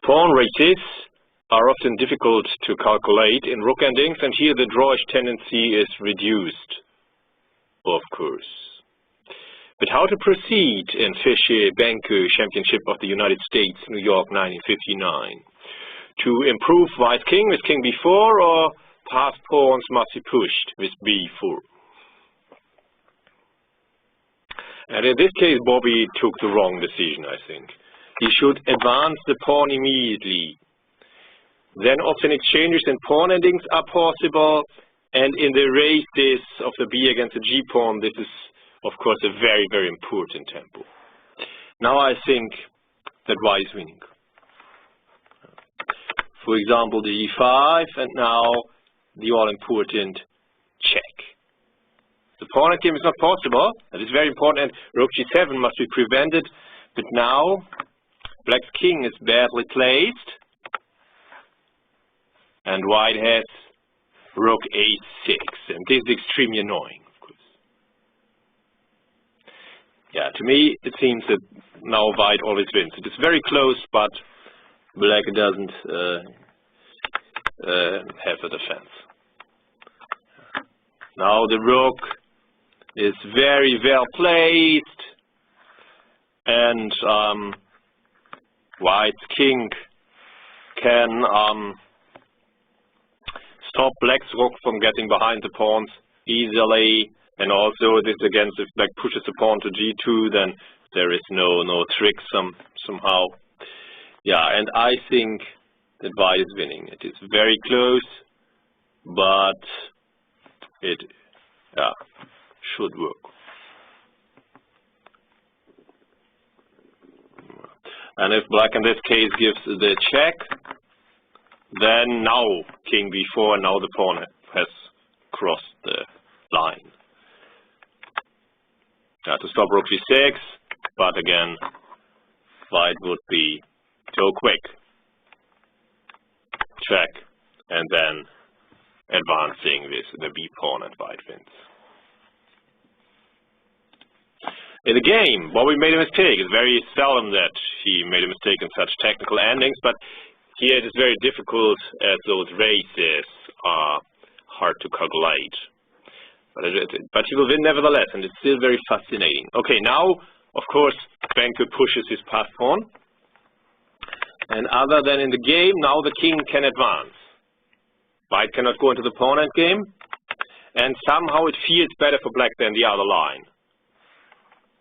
Pawn races are often difficult to calculate in rook endings, and here the drawish tendency is reduced, of course. But how to proceed in Fischer-Benke Championship of the United States, New York, 1959? To improve white king with king b4, or passed pawns must be pushed with b4? And in this case, Bobby took the wrong decision, I think. He should advance the pawn immediately. Then often exchanges and pawn endings are possible, and in the races of the b against the g pawn, this is, of course, a very, very important tempo. Now I think that white is winning. For example, the e5, and now the all-important check. The pawn game is not possible. That is very important, and rook g7 must be prevented. But now, black's king is badly placed, and white has rook a6, and this is extremely annoying, of course. Yeah, to me, it seems that now white always wins. It is very close, but black doesn't have a defense. Now the rook is very well placed, and white's king can stop black's rook from getting behind the pawns easily, and also this against if black pushes the pawn to g2, then there is no trick somehow. Yeah, and I think that white is winning. It is very close, but it should work. And if black in this case gives the check, then now king b4, now the pawn has crossed the line. To stop rook g6, but again, white would be so quick. Check, and then advancing with the b pawn, and white wins. In the game, Bobby made a mistake. It's very seldom that he made a mistake in such technical endings, but here it is very difficult as those races are hard to calculate. But he will win nevertheless, and it's still very fascinating. Okay, now, of course, Benke pushes his passed pawn. And other than in the game, now the king can advance. White cannot go into the pawn end game, and somehow it feels better for black than the other line.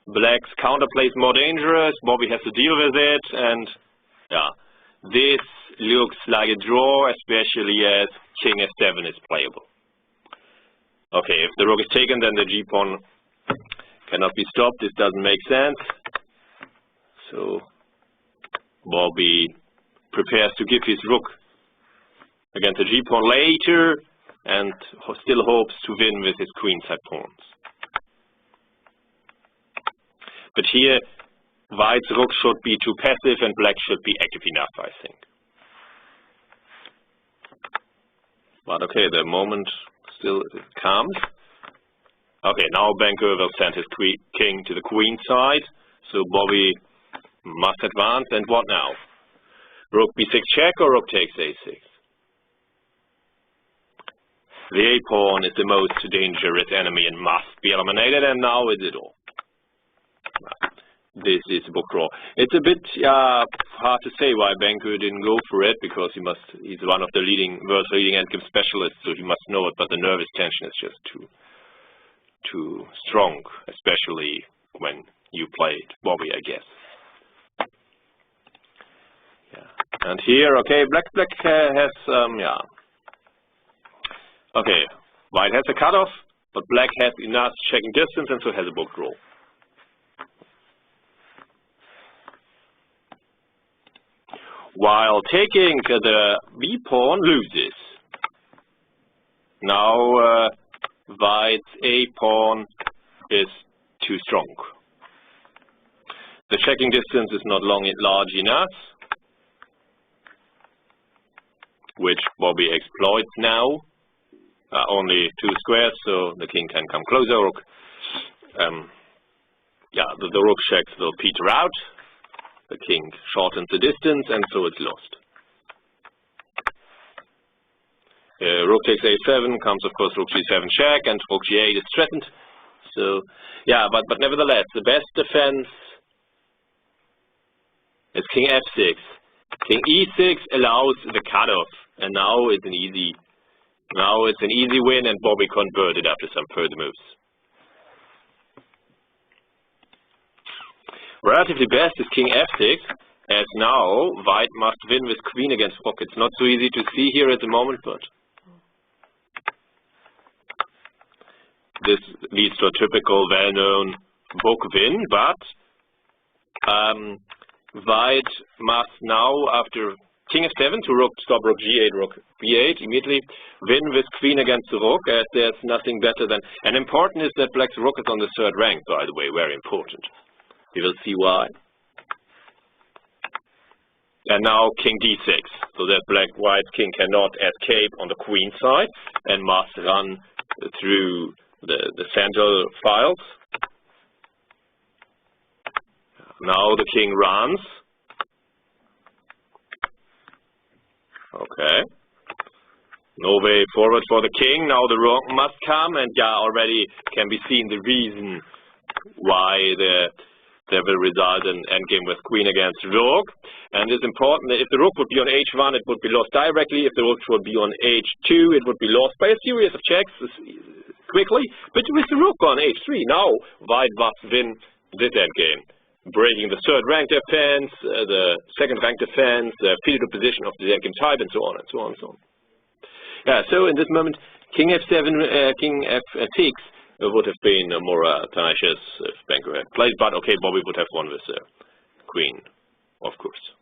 Black's counterplay is more dangerous, Bobby has to deal with it, and yeah, this looks like a draw, especially as king f7 is playable. Okay, if the rook is taken, then the g-pawn cannot be stopped. This doesn't make sense. So Bobby prepares to give his rook against the g-pawn later, and still hopes to win with his queenside pawns. But here, white's rook should be too passive and black should be active enough, I think. But okay, the moment still comes. Okay, now Benke will send his king to the queen side, so Bobby must advance, and what now? Rook b6 check or rook takes a6? The a-pawn is the most dangerous enemy and must be eliminated, and now is it all. This is a book draw. It's a bit hard to say why Benke didn't go for it, because he's one of the world's leading endgame specialists, so he must know it, but the nervous tension is just too strong, especially when you played Bobby, I guess. Yeah. And here, okay, black has okay, white has a cutoff, but black has enough checking distance, and so has a book draw. While taking the b-pawn loses. Now white's a-pawn is too strong. The checking distance is not large enough, which Bobby exploits now. Only 2 squares, so the king can come closer. Rook, the rook checks will peter out. the king shortens the distance, and so it's lost. Rook takes a7, comes of course rook g7 check, and rook g8 is threatened. So, yeah, but nevertheless, the best defense is king f6. King e6 allows the cutoff, and now it's an easy win, and Bobby converted after some further moves. Relatively best is king f6, as now white must win with queen against rook. It's not so easy to see here at the moment, but this leads to a typical well-known book win, but white must now, after king f7 to stop rook g8, rook b8, immediately win with queen against the rook, as there's nothing better than... And important is that black's rook is on the third rank, by the way, very important. We will see why. And now king d6, so that white's king cannot escape on the queen side and must run through the central files. Now the king runs. Okay. No way forward for the king. Now the rook must come, and yeah, already can be seen the reason why there will result in endgame with queen against rook. And it's important that if the rook would be on h1, it would be lost directly. If the rook would be on h2, it would be lost by a series of checks quickly. But with the rook on h3, now white must win this endgame, breaking the third rank defense, the second rank defense, the feudal position of the endgame type, and so on and so on and so on. Yeah, so in this moment, king f7, king f6 would have been more tenacious if Benko had played, but okay, Bobby would have won with queen, of course.